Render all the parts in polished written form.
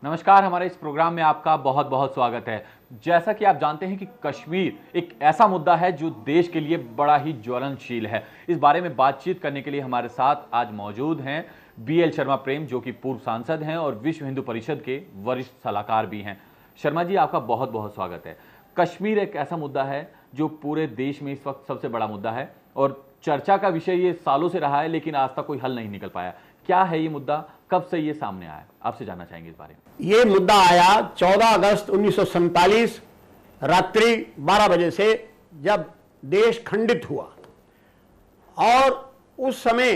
नमस्कार। हमारे इस प्रोग्राम में आपका बहुत बहुत स्वागत है। जैसा कि आप जानते हैं कि कश्मीर एक ऐसा मुद्दा है जो देश के लिए बड़ा ही ज्वलनशील है। इस बारे में बातचीत करने के लिए हमारे साथ आज मौजूद हैं बीएल शर्मा प्रेम, जो कि पूर्व सांसद हैं और विश्व हिंदू परिषद के वरिष्ठ सलाहकार भी हैं। शर्मा जी, आपका बहुत बहुत स्वागत है। कश्मीर एक ऐसा मुद्दा है जो पूरे देश में इस वक्त सबसे बड़ा मुद्दा है और चर्चा का विषय ये सालों से रहा है, लेकिन आज तक कोई हल नहीं निकल पाया। क्या है ये मुद्दा, कब से ये सामने आया, आपसे जानना चाहेंगे इस बारे में। ये मुद्दा आया 14 अगस्त 1947 रात्रि 12 बजे से, जब देश खंडित हुआ। और उस समय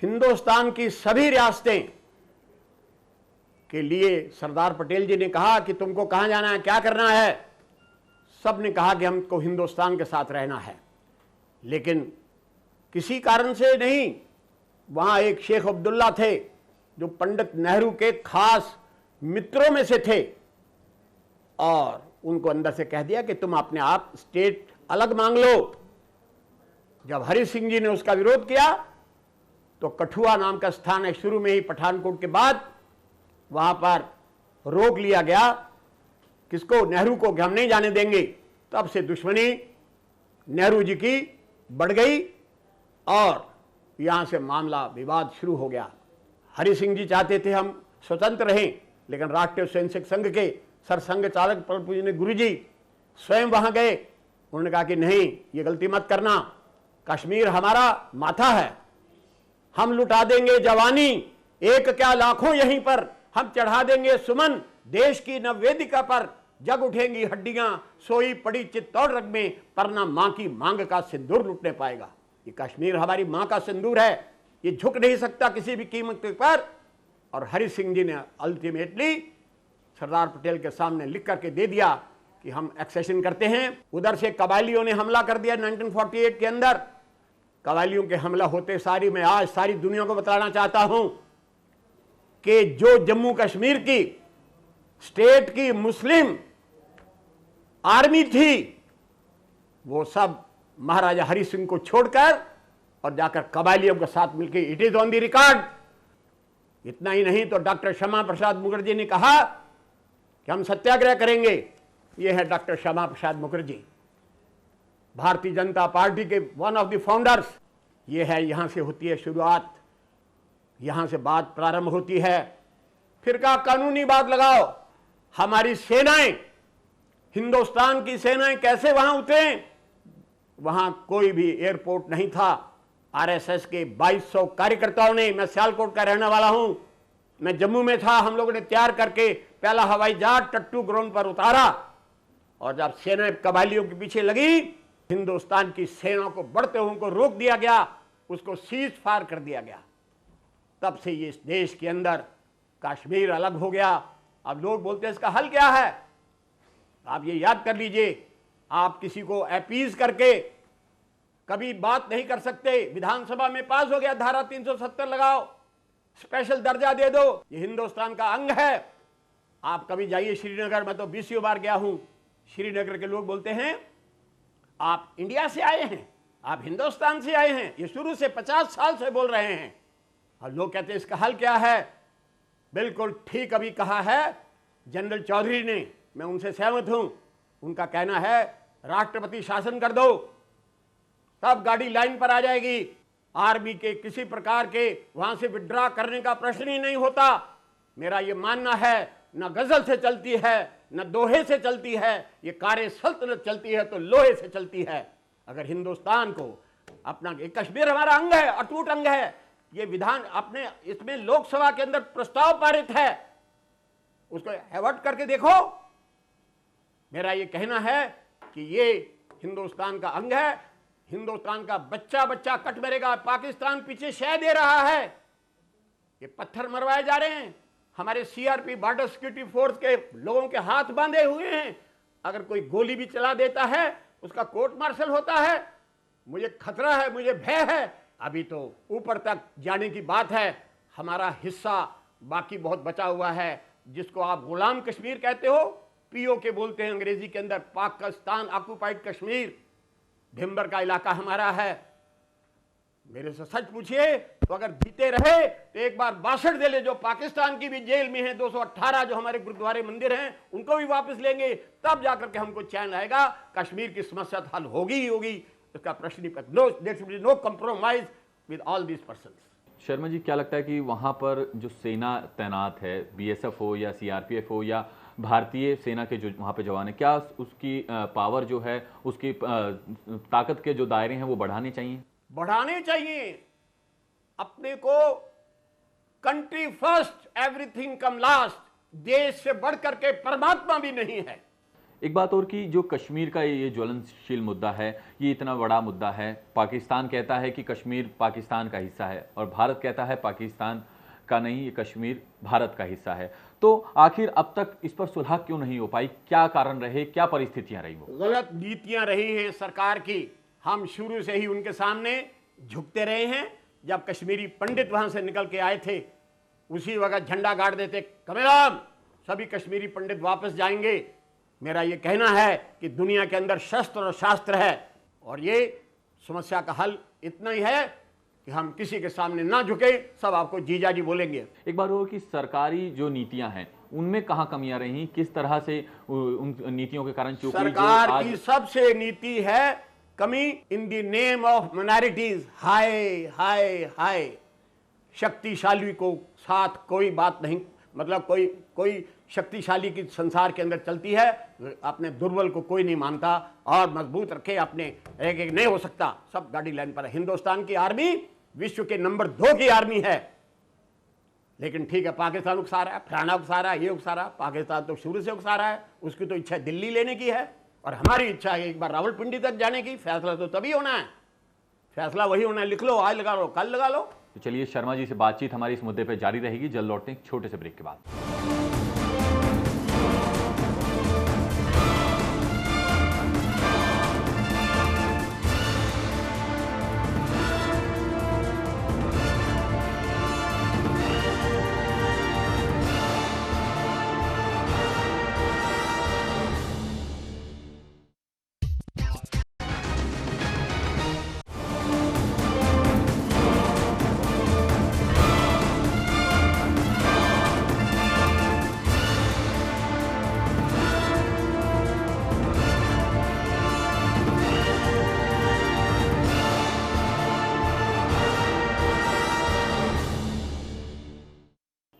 हिंदुस्तान की सभी रियासतें के लिए सरदार पटेल जी ने कहा कि तुमको कहां जाना है, क्या करना है। सब ने कहा कि हमको हिंदुस्तान के साथ रहना है, लेकिन किसी कारण से नहीं। वहां एक शेख अब्दुल्ला थे जो पंडित नेहरू के खास मित्रों में से थे, और उनको अंदर से कह दिया कि तुम अपने आप स्टेट अलग मांग लो। जब हरि सिंह जी ने उसका विरोध किया तो कठुआ नाम का स्थान है, शुरू में ही पठानकोट के बाद, वहां पर रोक लिया गया। किसको? नेहरू को, कि हम नहीं जाने देंगे। तब से दुश्मनी नेहरू जी की बढ़ गई और यहां से मामला विवाद शुरू हो गया। हरि सिंह जी चाहते थे हम स्वतंत्र रहें, लेकिन राष्ट्रीय स्वयंसेवक संघ के सरसंघ चालक परम पूजनीय गुरु जी स्वयं वहां गए। उन्होंने कहा कि नहीं, ये गलती मत करना, कश्मीर हमारा माथा है, हम लुटा देंगे जवानी, एक क्या लाखों यहीं पर, हम चढ़ा देंगे सुमन देश की नववेदिका पर, जग उठेंगी हड्डियां, सोई पड़ी चित्तौड़ रग में, पर ना मां की मांग का सिंदूर लुटने पाएगा। ये कश्मीर हमारी मां का सिंदूर है, ये झुक नहीं सकता किसी भी कीमत पर। और हरि सिंह जी ने अल्टीमेटली सरदार पटेल के सामने लिख करके दे दिया कि हम एक्सेशन करते हैं। उधर से कबायलियों ने हमला कर दिया 1948 के अंदर। कबायलियों के हमला होते सारी मैं आज सारी दुनिया को बताना चाहता हूं कि जो जम्मू कश्मीर की स्टेट की मुस्लिम आर्मी थी, वो सब महाराजा हरि सिंह को छोड़कर और जाकर कबायलियों के साथ मिलकर, it is on the record. इतना ही नहीं तो डॉक्टर श्यामा प्रसाद मुखर्जी ने कहा कि हम सत्याग्रह करेंगे। ये है डॉक्टर श्यामा प्रसाद मुखर्जी, भारतीय जनता पार्टी के वन ऑफ द फाउंडर्स। ये है, यहां से होती है शुरुआत, यहां से बात प्रारंभ होती है। फिर कहा कानूनी बात लगाओ। हमारी सेनाएं, हिंदुस्तान की सेनाएं कैसे वहां उतरे? वहां कोई भी एयरपोर्ट नहीं था। आरएसएस के 2200 कार्यकर्ताओं ने, मैं सियालकोट का रहने वाला हूं, मैं जम्मू में था, हम लोगों ने तैयार करके पहला हवाई जहाज टट्टू ग्राउंड पर उतारा। और जब सेना कबायलियों के पीछे लगी, हिंदुस्तान की सेना को बढ़ते हुए को रोक दिया गया, उसको सीज फायर कर दिया गया। तब से ये इस देश के अंदर कश्मीर अलग हो गया। अब लोग बोलते हैं इसका हल क्या है? आप ये याद कर लीजिए, आप किसी को अपीज करके कभी बात नहीं कर सकते। विधानसभा में पास हो गया, धारा 370 लगाओ, स्पेशल दर्जा दे दो, ये हिंदुस्तान का अंग है। आप कभी जाइए श्रीनगर, मैं तो 20 बार गया हूं। श्रीनगर के लोग बोलते हैं आप इंडिया से आए हैं, आप हिंदुस्तान से आए हैं, ये शुरू से 50 साल से बोल रहे हैं। और लोग कहते हैं इसका हल क्या है? बिल्कुल ठीक अभी कहा है जनरल चौधरी ने, मैं उनसे सहमत हूं। उनका कहना है राष्ट्रपति शासन कर दो, तब गाड़ी लाइन पर आ जाएगी। आर्मी के किसी प्रकार के वहां से विड्रॉ करने का प्रश्न ही नहीं होता। मेरा यह मानना है, न गजल से चलती है न दोहे से चलती है, ये कार्य सल्तनत चलती है तो लोहे से चलती है। अगर हिंदुस्तान को अपना, कश्मीर हमारा अंग है, अटूट अंग है। ये विधान अपने इसमें लोकसभा के अंदर प्रस्ताव पारित है, उसको एवर्ट करके देखो। मेरा ये कहना है कि ये हिंदुस्तान का अंग है। हिंदुस्तान का बच्चा बच्चा कट मरेगा। पाकिस्तान पीछे शह दे रहा है, ये पत्थर मरवाए जा रहे हैं। हमारे सीआरपी बॉर्डर सिक्योरिटी फोर्स के लोगों के हाथ बांधे हुए हैं। अगर कोई गोली भी चला देता है, उसका कोर्ट मार्शल होता है। मुझे खतरा है, मुझे भय है। अभी तो ऊपर तक जाने की बात है, हमारा हिस्सा बाकी बहुत बचा हुआ है, जिसको आप गुलाम कश्मीर कहते हो, पीओके बोलते हैं अंग्रेजी के अंदर, पाकिस्तान ऑक्युपाइड कश्मीर, भिम्बर का इलाका हमारा है। मेरे से सच पूछिए तो अगर जीते रहे तो एक बार 62 जिले जो पाकिस्तान की भी जेल में हैं, 218 जो हमारे गुरुद्वारे मंदिर हैं, उनको भी वापस लेंगे, तब जाकर के हमको चैन आएगा। कश्मीर की समस्या हल होगी ही होगी, इसका प्रश्न ही no, there should be no compromise with all these persons. Sharma ji, क्या लगता है कि वहां पर जो सेना तैनात है, बीएसएफ हो या सीआरपीएफ हो या भारतीय सेना के जो वहां पे जवान है, क्या उसकी पावर जो है, उसकी ताकत के जो दायरे हैं वो बढ़ाने चाहिए? बढ़ाने चाहिए। अपने को कंट्री फर्स्ट, एवरीथिंग कम लास्ट, देश से बढ़कर के परमात्मा भी नहीं है। एक बात और कि जो कश्मीर का ये ज्वलनशील मुद्दा है, ये इतना बड़ा मुद्दा है। पाकिस्तान कहता है कि कश्मीर पाकिस्तान का हिस्सा है और भारत कहता है पाकिस्तान का नहीं, ये कश्मीर भारत का हिस्सा है। तो आखिर अब तक इस पर सुलह क्यों नहीं हो पाई? क्या कारण रहे, क्या परिस्थितियां रही? वो गलत नीतियां रही हैं सरकार की। हम शुरू से ही उनके सामने झुकते रहे हैं। जब कश्मीरी पंडित वहां से निकल के आए थे, उसी वक्त झंडा गाड़ देते, कमेराम सभी कश्मीरी पंडित वापस जाएंगे। मेरा ये कहना है कि दुनिया के अंदर शस्त्र और शास्त्र है और ये समस्या का हल इतना ही है कि हम किसी के सामने ना झुके, सब आपको जीजा जी बोलेंगे। एक बार और कि सरकारी जो नीतियां हैं उनमें कहां कमियां रही, किस तरह से उन नीतियों के कारण चूक हुई? सरकार की सबसे नीति है कमी in the name of minorities. हाय हाय हाय, शक्तिशाली को साथ कोई बात नहीं, मतलब कोई शक्तिशाली की संसार के अंदर चलती है, अपने दुर्बल को कोई नहीं मानता और मजबूत रखे अपने। एक एक नहीं हो सकता, सब गाड़ी लाइन पर है। हिंदुस्तान की आर्मी विश्व के नंबर 2 की आर्मी है, लेकिन ठीक है पाकिस्तान उकसा रहा है, फलाना उकसा रहा है, ये उकसा रहा है। पाकिस्तान तो शुरू से उकसा रहा है, उसकी तो इच्छा दिल्ली लेने की है और हमारी इच्छा है एक बार रावलपिंडी तक जाने की। फैसला तो तभी होना है, फैसला वही होना है। लिख लो, आज लगा लो, कल लगा लो। तो चलिए, शर्मा जी से बातचीत हमारी इस मुद्दे पर जारी रहेगी। जल्द लौटते हैं छोटे से ब्रेक के बाद।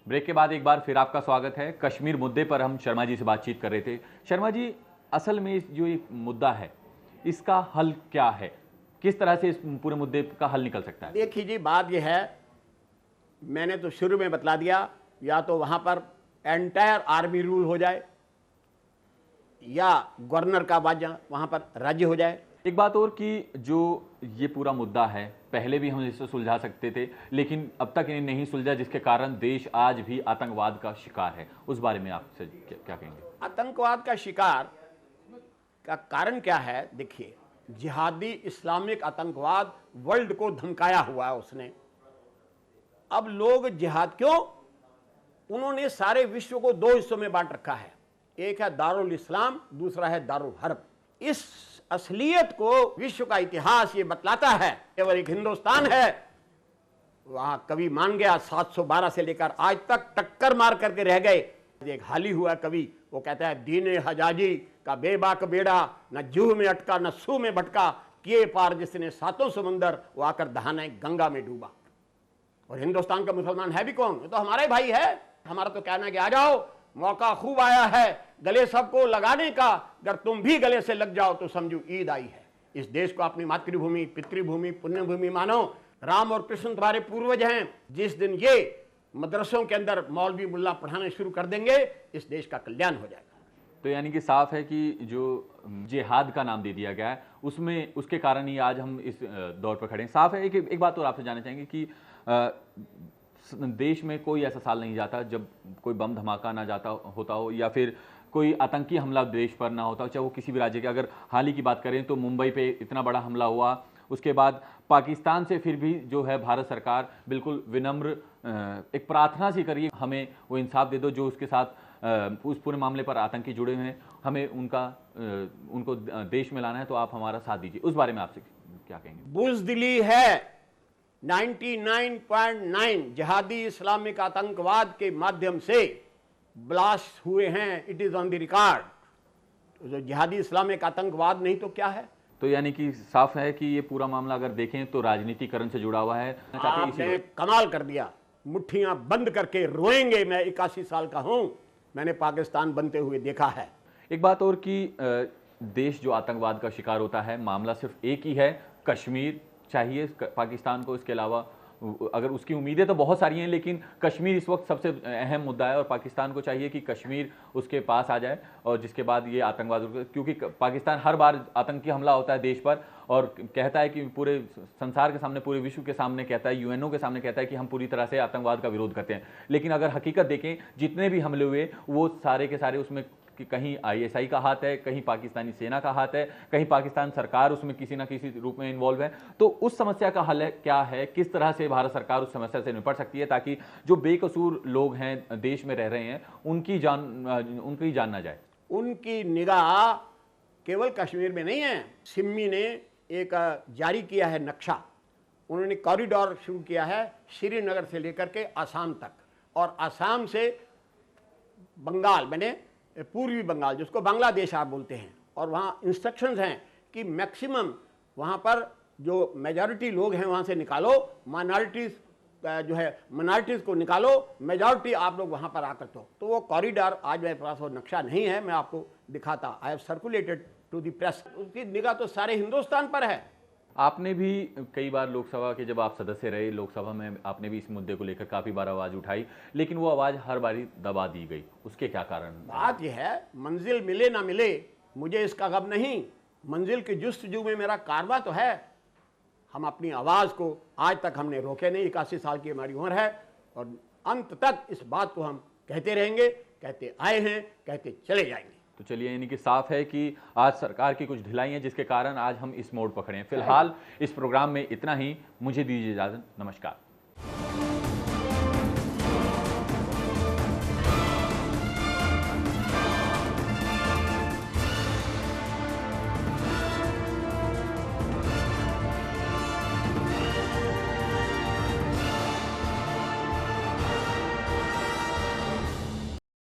ब्रेक के बाद एक बार फिर आपका स्वागत है। कश्मीर मुद्दे पर हम शर्मा जी से बातचीत कर रहे थे। शर्मा जी, असल में जो ये मुद्दा है, इसका हल क्या है? किस तरह से इस पूरे मुद्दे का हल निकल सकता है? देखिए जी, बात यह है, मैंने तो शुरू में बतला दिया, या तो वहां पर एंटायर आर्मी रूल हो जाए या गवर्नर का वहां पर राज्य हो जाए। एक बात और कि जो ये पूरा मुद्दा है, पहले भी हम इसे सुलझा सकते थे, लेकिन अब तक इन्हें नहीं सुलझा, जिसके कारण देश आज भी आतंकवाद का शिकार है। उस बारे में आपसे क्या कहेंगे? आतंकवाद का शिकार का कारण क्या है? देखिए, जिहादी इस्लामिक आतंकवाद वर्ल्ड को धमकाया हुआ है उसने। अब लोग जिहाद क्यों? उन्होंने सारे विश्व को 2 हिस्सों में बांट रखा है, एक है दारुल इस्लाम, दूसरा है दारुल हर्ब। इस असलियत को विश्व का इतिहास ये बतलाता है। केवल एक हिंदुस्तान है, वहां कवि मान गया 712 से लेकर आज तक टक्कर मार करके रह गए। एक हाल ही हुआ कवि, वो कहता है, दीने हजाजी का बेबाक बेड़ा, न जूह में अटका न सूह में भटका, किए पार जिसने 7 समंदर, वो आकर दहाने गंगा में डूबा। और हिंदुस्तान का मुसलमान है भी कौन? ये तो हमारा ही भाई है। हमारा तो कहना है कि आ जाओ, मौका खूब आया है गले सबको लगाने का, अगर तुम भी गले से लग जाओ तो समझो ईद आई है। इस देश को अपनी मातृभूमि, पितृभूमि, पुण्यभूमि मानो। राम और कृष्ण तुम्हारे पूर्वज हैं। जिस दिन ये मदरसों के अंदर मौलवी मुल्ला पढ़ाना शुरू कर देंगे, इस देश का कल्याण हो जाएगा। तो यानी कि साफ है कि जो जिहाद का नाम दे दिया गया है, उसमें उसके कारण ही आज हम इस दौर पर खड़े हैं। साफ है। एक बात और आपसे जानना चाहेंगे कि देश में कोई ऐसा साल नहीं जाता जब कोई बम धमाका ना जाता होता हो या फिर कोई आतंकी हमला देश पर ना होता हो, चाहे वो किसी भी राज्य के। अगर हाल ही की बात करें तो मुंबई पे इतना बड़ा हमला हुआ, उसके बाद पाकिस्तान से फिर भी जो है भारत सरकार बिल्कुल विनम्र एक प्रार्थना सी करिए, हमें वो इंसाफ दे दो जो उसके साथ उस पूरे मामले पर आतंकी जुड़े हुए हैं, हमें उनको देश में लाना है, तो आप हमारा साथ दीजिए। उस बारे में आपसे क्या कहेंगे? बुज़दिली है 99.9 जिहादी इस्लामिक आतंकवाद के माध्यम से ब्लास्ट हुए हैं। It is on the record. जो जिहादी इस्लामिक आतंकवाद नहीं तो क्या है? तो यानी कि साफ है कि ये पूरा मामला अगर देखें तो राजनीतिकरण से जुड़ा हुआ है। आपने कमाल कर दिया, मुट्ठियां बंद करके रोएंगे। मैं 81 साल का हूं, मैंने पाकिस्तान बनते हुए देखा है। एक बात और कि देश जो आतंकवाद का शिकार होता है, मामला सिर्फ एक ही है, कश्मीर चाहिए पाकिस्तान को। इसके अलावा अगर उसकी उम्मीदें तो बहुत सारी हैं, लेकिन कश्मीर इस वक्त सबसे अहम मुद्दा है और पाकिस्तान को चाहिए कि कश्मीर उसके पास आ जाए और जिसके बाद ये आतंकवाद, क्योंकि पाकिस्तान हर बार आतंकी हमला होता है देश पर और कहता है कि पूरे संसार के सामने, पूरे विश्व के सामने कहता है, यूएनओ के सामने कहता है कि हम पूरी तरह से आतंकवाद का विरोध करते हैं। लेकिन अगर हकीकत देखें, जितने भी हमले हुए वो सारे के सारे उसमें कि कहीं आईएसआई का हाथ है, कहीं पाकिस्तानी सेना का हाथ है, कहीं पाकिस्तान सरकार उसमें किसी ना किसी रूप में इन्वॉल्व है। तो उस समस्या का हल क्या है? किस तरह से भारत सरकार उस समस्या से निपट सकती है ताकि जो बेकसूर लोग हैं, देश में रह रहे हैं, उनकी जान ना जाए? उनकी निगाह केवल कश्मीर में नहीं है। सिम्मी ने एक जारी किया है नक्शा। उन्होंने कॉरिडोर शुरू किया है श्रीनगर से लेकर के आसाम तक, और आसाम से बंगाल, मैंने पूर्वी बंगाल जिसको बांग्लादेश आप बोलते हैं, और वहाँ इंस्ट्रक्शंस हैं कि मैक्सिमम वहाँ पर जो मेजॉरिटी लोग हैं वहाँ से निकालो, माइनॉरिटीज़ जो है माइनॉरिटीज़ को निकालो, मेजॉरिटी आप लोग वहाँ पर आकर तो वो कॉरिडोर आज मेरे पास वो नक्शा नहीं है, मैं आपको दिखाता। I have circulated to the press. उसकी निगाह तो सारे हिंदुस्तान पर है। आपने भी कई बार लोकसभा के, जब आप सदस्य रहे लोकसभा में, आपने भी इस मुद्दे को लेकर काफ़ी बार आवाज़ उठाई, लेकिन वो आवाज़ हर बारी दबा दी गई। उसके क्या कारण? बात यह है, मंजिल मिले ना मिले मुझे इसका गम नहीं। मंजिल की जुस्तजू में मेरा कारवा तो है। हम अपनी आवाज़ को आज तक हमने रोके नहीं। 81 साल की हमारी उम्र है और अंत तक इस बात को हम कहते रहेंगे, कहते आए हैं, कहते चले जाएंगे। तो चलिए, यानी कि साफ है कि आज सरकार की कुछ ढिलाई है जिसके कारण आज हम इस मोड़ पकड़े हैं। फिलहाल इस प्रोग्राम में इतना ही। मुझे दीजिए इजाजत। नमस्कार।